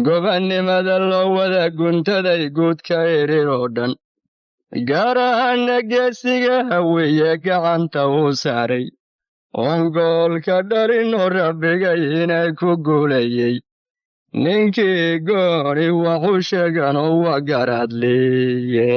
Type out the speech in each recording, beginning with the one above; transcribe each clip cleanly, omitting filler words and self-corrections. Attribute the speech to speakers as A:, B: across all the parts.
A: gobannimada loo wada guntaday guudka eriroo dhan gaar ahaana geesiga hawiye gacanta uu saaray oon goolka dharinoo rabbigay inay ku guulayey ninkii gooni waxu sheeganoo waa garadliye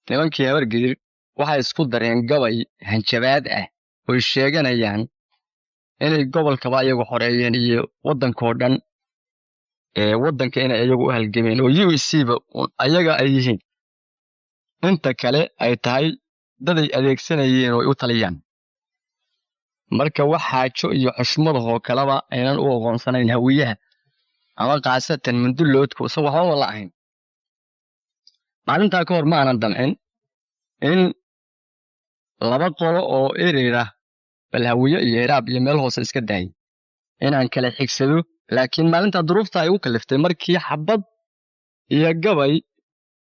A: nimankii habargidir waxay isku dareen gabay hanjabaad ah oy sheeganayaan inay gobolkaba iyagu xoreeyeen iyo waddankoo dhan waddanka inay iyagu u halgameen oo UEC-ba ayaga ay yihiin inta kale ay tahay daday adeegsanayeen oo ay u taliyaan marka wax xaajo iyo xushmadahoo kaleba aynan u aqoonsanayn hawiyaha ama khaasatan munduloodku isa waxbaba la ahayn maalintaa ka hor ma aanan damcin in laba qolo oo erira bal hawiye iyo hiraab iyo meel hoose iska daayay inaan kala xigsado laakiin maalintaa duruufta ay u kaliftay markii xabad iyo gabay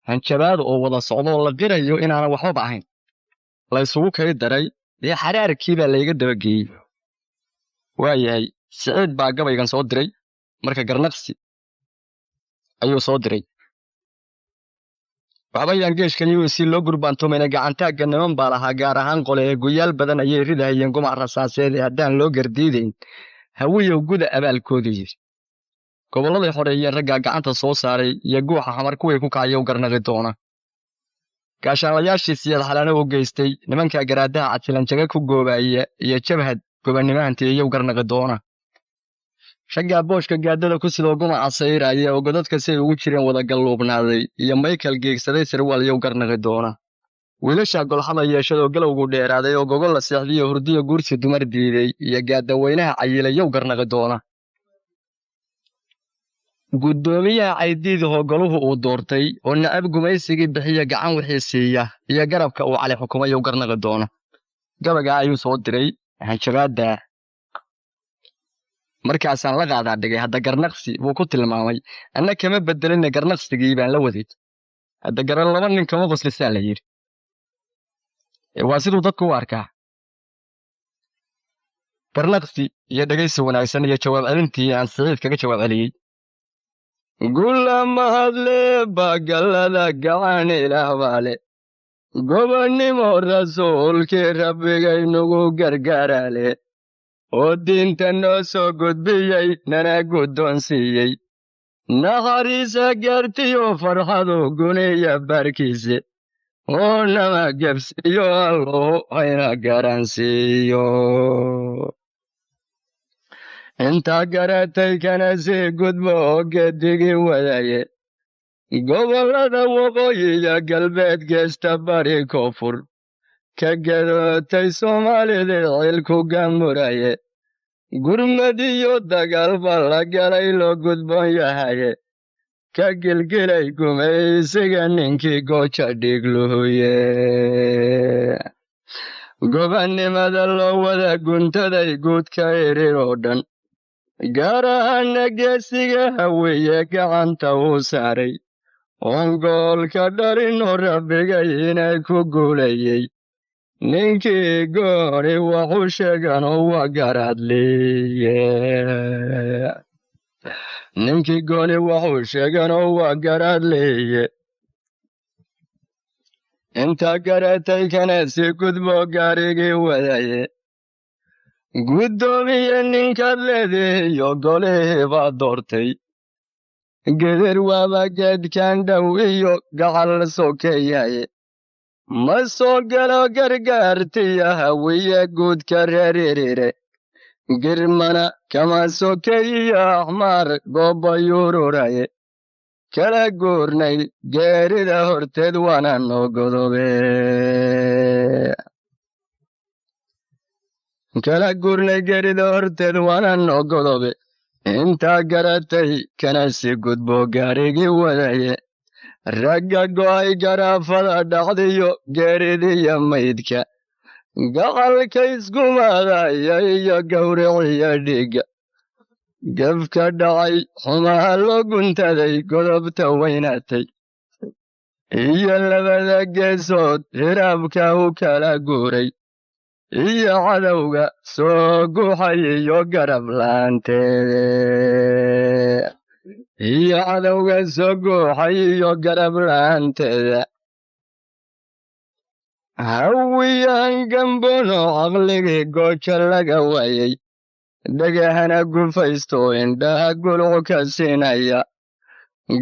A: hanjabaad oo wada socdo oo la qirayo inaanan waxbaba ahayn la isugu kay daray dee xaraarkii baa layga dabageeyey waayahay siciid baa gabaygan soo diray marka garnaqsi ayuu soo diray waxba yaan geeshkan UEC loo gurbaantomayna gacantaagga niman baa lahaa gaar ahaan qole ee guyaal badan ayay ridahayeen gumac rasaaseed ee haddaan loo gardiidayn hawiyow guda abaalkoodu yidhi gobolladay xoreeyeen raggaa gacanta soo saaray iyo guuxa xamar kuwii ku kacaya u garnaqi doona gaashaanlayaashii siyad xalana u geystay nimankaa garaadaha cadfilanjaga ku goobaaya iyo jabhad gobanimahantii iyow garnaqi doona raggaa booshka gaadada ku sidoo gumaca sayraya oo godadka si ay ugu jireen wada galluubnaaday iyo Michael geegsaday sirwaal iyow garnaqi doona wiilasha golxada yeeshadoo galowgu dheeraaday oo gogol la seexdiyo hurdiyo guursi dumar diiday iyo gaadaweynaha cayila iyow garnaqi doona guddoomiyaha caydiidahoo goluhu uu doortay oo nacab gumaysigii bixiya gacan wixii siiya iyo garabka uu cali xukumay iyow garnaqi doona gabagaa ayuu soo diray hanjabaadda markaasaan la qaadaa dhigay hadda garnaqsi buu ku tilmaamay anna kama bedelina garnaqsigii baan la waday hadda garan laba nin kama qoslisaa la yidhi waa siduu dadku u arkaa garnaqsi iyo dhegaysi wanaagsan iyo jawaab celintii aan siciid kaga jawaab celiyey gulla mahadle bagallada gacan ilaah baale gobonnimo rasuulkii rabbigaynugu gargaaraale oo diinta noo soo gudbiyey nana guddoonsiiyey naxariisa gaartiyo farxadu guniya barkiise oo nama gebsiyo allow hayna garansiiyo intaa garatay kana sii gudbo oo geedigii wadaye gobollada waqooyiga galbeed geesta bari koonfur ka gadootay soomaalida cilku gamuraye gurmad iyo dagaal baa la galay loo gudboon yahaye ka gilgilay gumaysiga ninkii gooja dhigluhuye gobannimada loo wada guntaday guudka eriroo dhan gaar ahaana geesiga hawiye gacanta uu saaray oon goolka dharinoo rabbigay inay ku guulayey ninkii gooni waxu sheeganoo waa garadliye ninkii gooni waxu sheeganoo waa garadliye intaa garatay kana sii gudbo gaarigii wadaye guddoomiye ninkaad leedihiyo golihii baa doortay gedir waaba geedkan dhow iyo gacal sokeeyaye ma soo galo gargaartiya hawiye guudka reeririre girmana kama sokeeyo axmaar goobayururaye kala guurnay geerida horteed waana noo godobe kala guurnay geerida horteed waana noo godobe intaa garatay kana sii gudbo gaarigii wadaye ragga go'ay garaafada dhacdiyo geeridiya maydka gaqalka iskumaadaya iyo gawriciyo dhiigga gefka dhacay xumaha loo guntaday godobta weynaatay iyo labada geesood hiraabka u kala guuray iyo cadowga soo guxay iyo garab la'aanteede iyo cadowga soo guuxay iyo garab la'aanteeda hawiyaan gambono caqligii gooja laga waayay dhagahana gufaysto indhaha guluc ka siinaya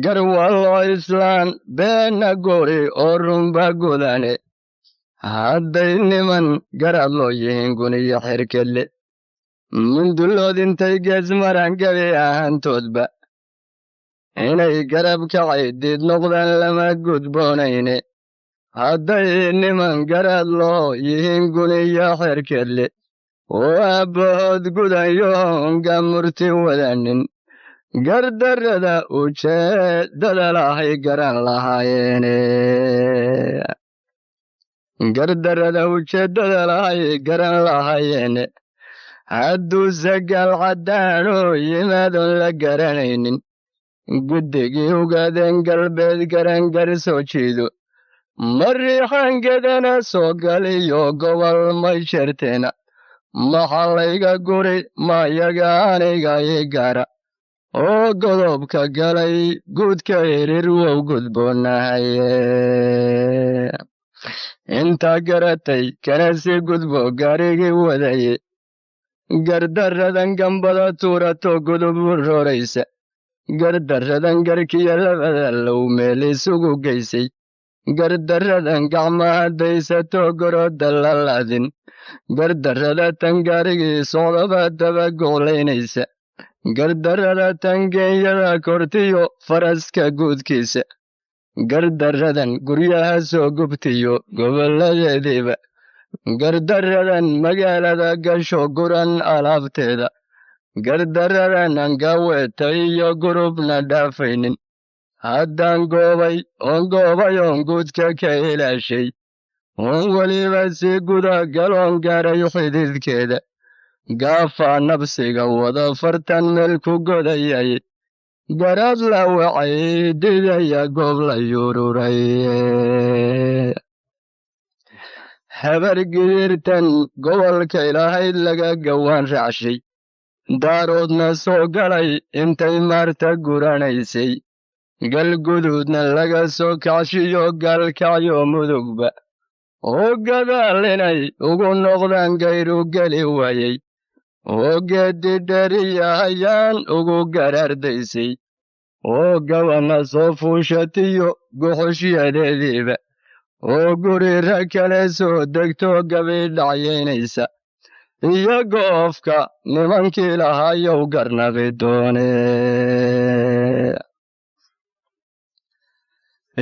A: garwallo islaan beenna guri oo runba gudane hadday niman garad loo yihiin guniyo xirkedle mundulood intay geesmaran gebi ahaantoodba inay garab kacay diid noqdaan lama gudboonayne hadday niman garad loo yihiin guniyo xirkedle oo aabbahood gudayoonga murti wadanin gardarrada ujeeddada lahay garan lahaayeene gardarrada ujeeddada lahay garan lahaayeene hadduuse gaal caddaanoo yimaadon la garanaynin guddigii ugaadeen galbeed garangar soo jiido mariixangedana soo galiyo gobol may sherteena maxallayga guri mayaga aniga ii gaara oo godobka galay guudka hirir wow gudboonahaye intaa garatay kana sii gudbo gaarigii wadaye gardarradan gambada tuurato gudub u rooraysa gardarradan garkiya labada low meel isugu geysay gardarradan gacmaha daysato gorodda la laadin gardarrada tan gaarigii socdaba daba goclaynaysa gardarrada tan geenyada kortiyo faraska guudkiisa gardarradan guryaha soo gubtiyo gobolladeediiba gardarradan magaalada gasho guran alaabteeda gardarradan angaaweeta iyo gurubna dhaafaynin haddaan goobay oon guudka ka ilaashay oon weliba sii guda galoon gaaray xididkeeda gaafaa nabsiga wada fartan meel ku godayay garad la wacay didaya goob la yururay habar gidirtan gobolka ilahayd laga gawaan raacshay daaroodna soo galay intay maarta guranaysay galguduudna laga soo kacshiyo gaalkacyo mudugba oo gadaal inay ugu noqdaan gayru geli waayey oo geeddi dheriya hayaan ugu garaardaysay oo gabanna soo fuushatiyo guxushyadeediiba oo gurira kale soo degto gabi dhacyaynaysa iyo goofka nimankii lahayow garnaqi doone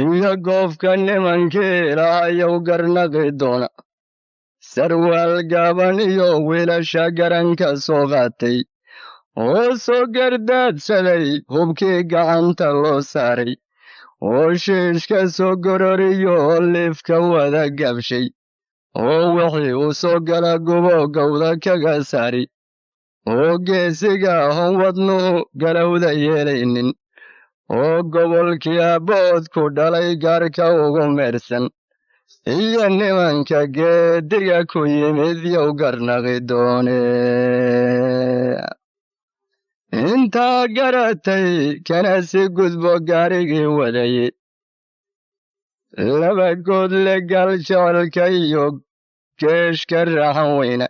A: iyo goofka nimankii lahayow garnaqi doona sarwaal gaaban iyo wiilasha garanka soo qaatay oo soo gardaadsaday hubkii gacanta loo saaray oo shiishka soo gororiyo oo liifka wada gabshay oo wixii uu soo gala gubo gawda kaga saari oo geesiga hon wadnuhu galowda yeelaynin oo gobolkii abbood ku dhalay gaarka ugu meersan iyo nimanka geediga ku yimid yow garnaqi doone intaa garatay kana si gudbo gaarigii wadaye laba good le gaal jecelka iyo geeshka raaxan weyna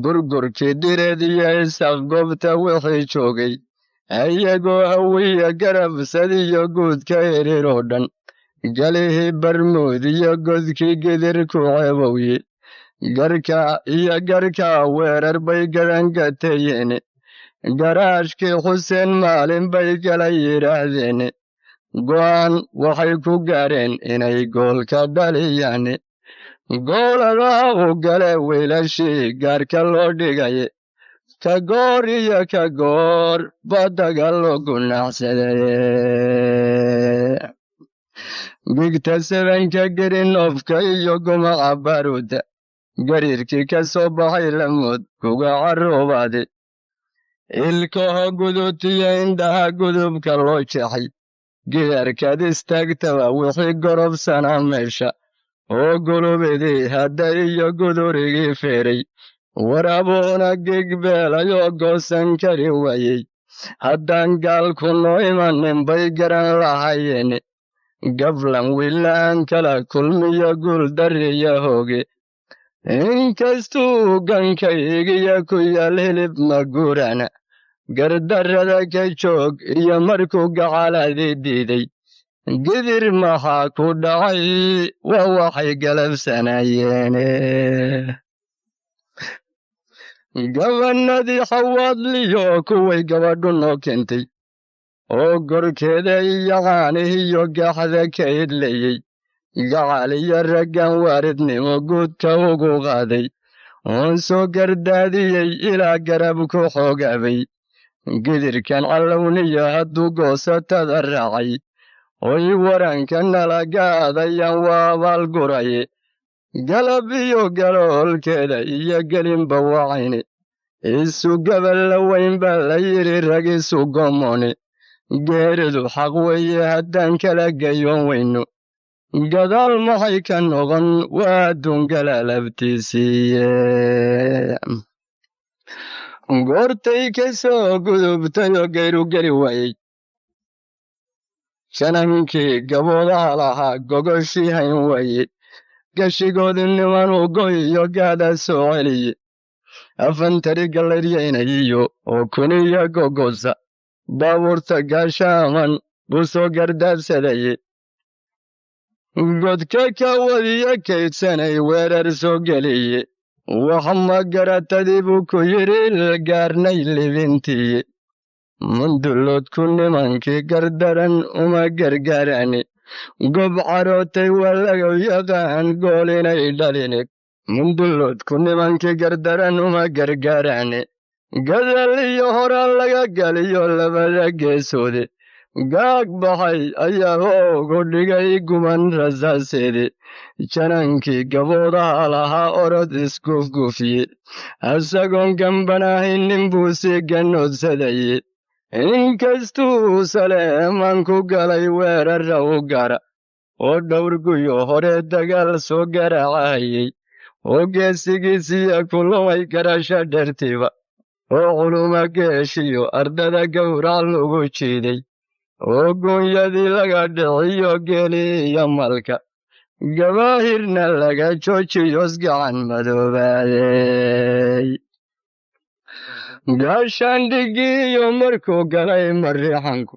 A: gurgurkii direed iyo isaaq goobta wixii joogay ayagoo hawiya garabsadiyo guudka hirir oo dhan galihii barmuud iyo godkii gidir ku ceebowye garka weerar bay gadangateyeene garaashkii xuseen maalin bay kala yidhaahdeene go'aan waxay ku gaareen inay goolka dhaliyaane gooladaha u gale wiilashii gaarka loo dhigaye ka goor iyo ka goor badaga loo gunacsadaye gigta sabanka gerin ofka iyo gumaca baruuda gariirkii ka soo baxay lamood kuga caroobaade ilkaha gudutiya indhaha gudubka loo jeexay gidaarkaad istaagtaba wixii gorobsanaa meesha oo gulubidii hadda iyo gudurigii feeray warabuuna gigbeelayoo goosan kari waayey haddaan gaalku noo imanin bay garan lahayeen gablan wilaan kala kulmiyo guuldarriya hooge inkastuu gankaygiya ku yaal hilib maguurana gardarrada ka joog iyo markuu gacaladii diiday gidir maxaa ku dhacay waa waxay galabsanayeene gabanadii xawaadliyo kuway gabadhu noo keentay oo gorkeeda iyo caanihiyo gaxda ka idlayey gacal iyo raggan waaridnimo guudka ugu qaaday oon soo gardaadiyey ilaa garab ku xoogabay gidirkan callowniya hadduu goosatada raacay oy waranka nala gaadayaan waa abaalguraye galab iyo galoolkeeda iyo gelinba wacayne isu gaballa weyn baa la yidhi rag isu gomone geeridu xaq weeye haddaan kala gayoon weyno gadaal maxay ka noqon waa adduun galaalabtiisiiye goortay ka soo gudubtayoo gayru geli waayey shanankii gaboodaha lahaa gogoshii hayn waaye gashigoodii nimanuu goy iyo gaada soo celiye afantari gallaryaynayiyo oo kuniya gogosa baabuurta gaashaaman buu soo gardaabsadaye godka ka wadiya kaydsanay weerar soo geliye wax magaratadii buu ku yidhi gaarnay libintiiye munduloodku nimankii gardaran uma gargaarane gob carootay waa laga yaqaan gool inay dhaline munduloodku nimankii gardaran uma gargaarane gadal iyo horaa laga galiyo labada geesoode gaag baxay ayaa hoogu dhigay guman rasaaseede janankii gaboodaha lahaa orod isgufgufiye asagoon gambanahaynin buu sii ganoodsadayey inkastuu saleeman ku galay weerarra u gara oo dhowrguyo hore dagaal soo garaacayey oo geesigiisiya kulumay garasho dhertiba oo culuma geeshiyo ardada gowrac lagu jiiday oo guunyadii laga dhiciyo geeli iyo malka gabaahirna laga joojiyos gacan madoobaadey gaashaandhigiiyo markuu galay mariixanku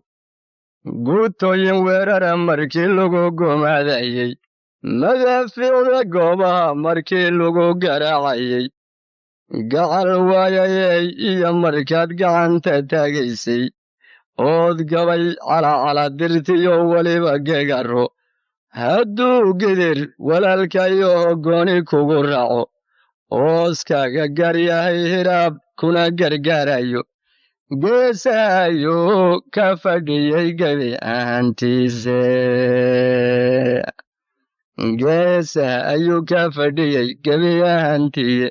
A: guutooyin weerara markii lagu gumaadayey madaafiicda goobaha markii lagu garaacayey gacal waayayey iyo markaad gacanta taagaysay ood gabay calacaladirtiyo weliba gegaro hadduu gidir walaalkayo gooni kugu raaco ooskaaga garyahay hiraab kuna gargaarayo geesahayo ka fadhiyey gebi ahantiise geesaha ayuu ka fadhiyey gebi ahantiye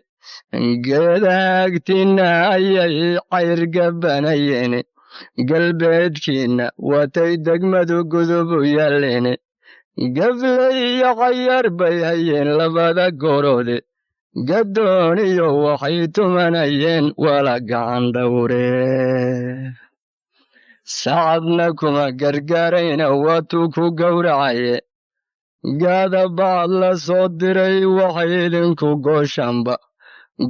A: geedaha agtiinna ayay cayr gabbanayeene galbeedkiinna watay degmadu gudub u yaalleene gaflay iyo cayaar bay hayeen labada gooroode gaddooniyo waxay tumanayeen wala gacan dhowre sacadna kuma gargaarayna waatuu ku gowracaye gaada bacad la soo diray waxay idinku gooshaanba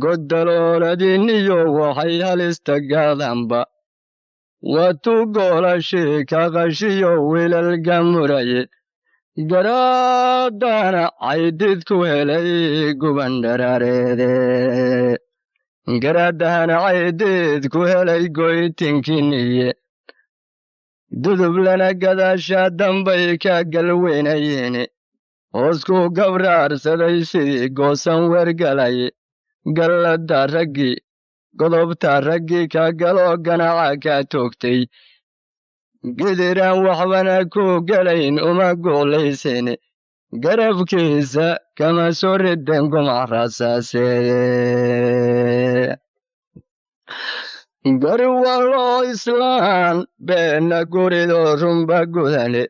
A: goddalooladiinniyo waxay halista gaadaanba waatuu goolashii ka qashiyo wiilal gamuraye garaadana caydid ku helay gubandharaareede garaadahana caydid ku helay goytinkiniye dudublana gadaasha dambay ka galweynayeene hoosku gabraarsaday sidii goosan weergalaye gallada raggii godobta raggii ka galoo ganaca ka toogtay gidiraan waxbana ku gelayn uma guulaysane garabkiisa kama soo rideen gumac rasaaseeye gari waloo islaan beenna gurido runba gudane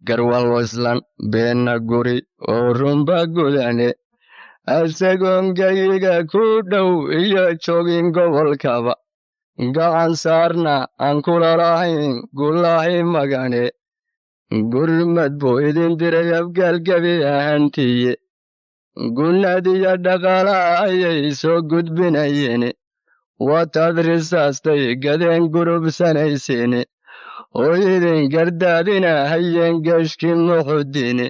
A: garwallo islaan beenna guri oo runba gudane asagoon gayiga ku dhow iyo joogin gobolkaba gacan saarna aan kula lahayn gulaahi magane gurmad buu idin diray abgaalgebi ahantiye gunnadiyo dhaqaalaha ayay soo gudbinayeen wataad risaastay gadeen gurubsanayseene oo idin gardaadina hayeen geshkii muxudiine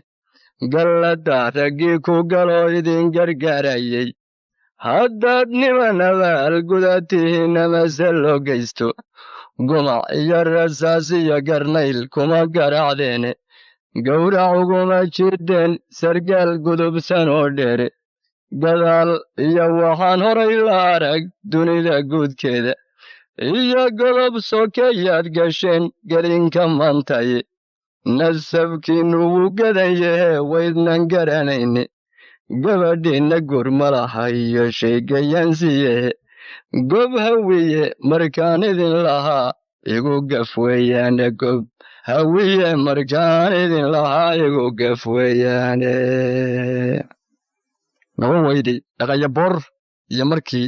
A: gallada raggii ku galoo idin gargaarayey haddaad niman abaal gudatihiin amase loo geysto gumac iyo rasaas iyo garnayl kuma garaacdeene gowrac uguma jirdeen sargaal gudubsan oo dheere gadaal iyo waxaan horay la arag dunida guudkeeda iyo godob sokeyaad gasheen gelinka mantaye nasabkiinnu wuu gadan yahee waydnan garanayne gabadhiinna gurma laha iyo sheegayaansiyehe gob hawiye markaan idin lahaa igu gaf weeyaane gob hawiye markaan idin lahaa igu gaf weeyaane noqon weyday dhaqaya boor iyo markii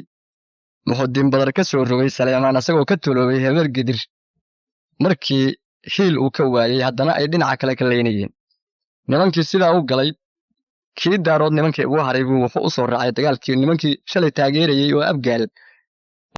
A: muxudiin badar ka soo rogay Saleemaan asagoo ka tuloobay heber gidir markii hiil uu ka waayay haddana ay dhinaca kale ka leynayeen nimankii sidaa u galay kii daarood nimankii ugu haray buu wuxuu u soo raacay dagaalkii nimankii shalay taageerayay oo abgaal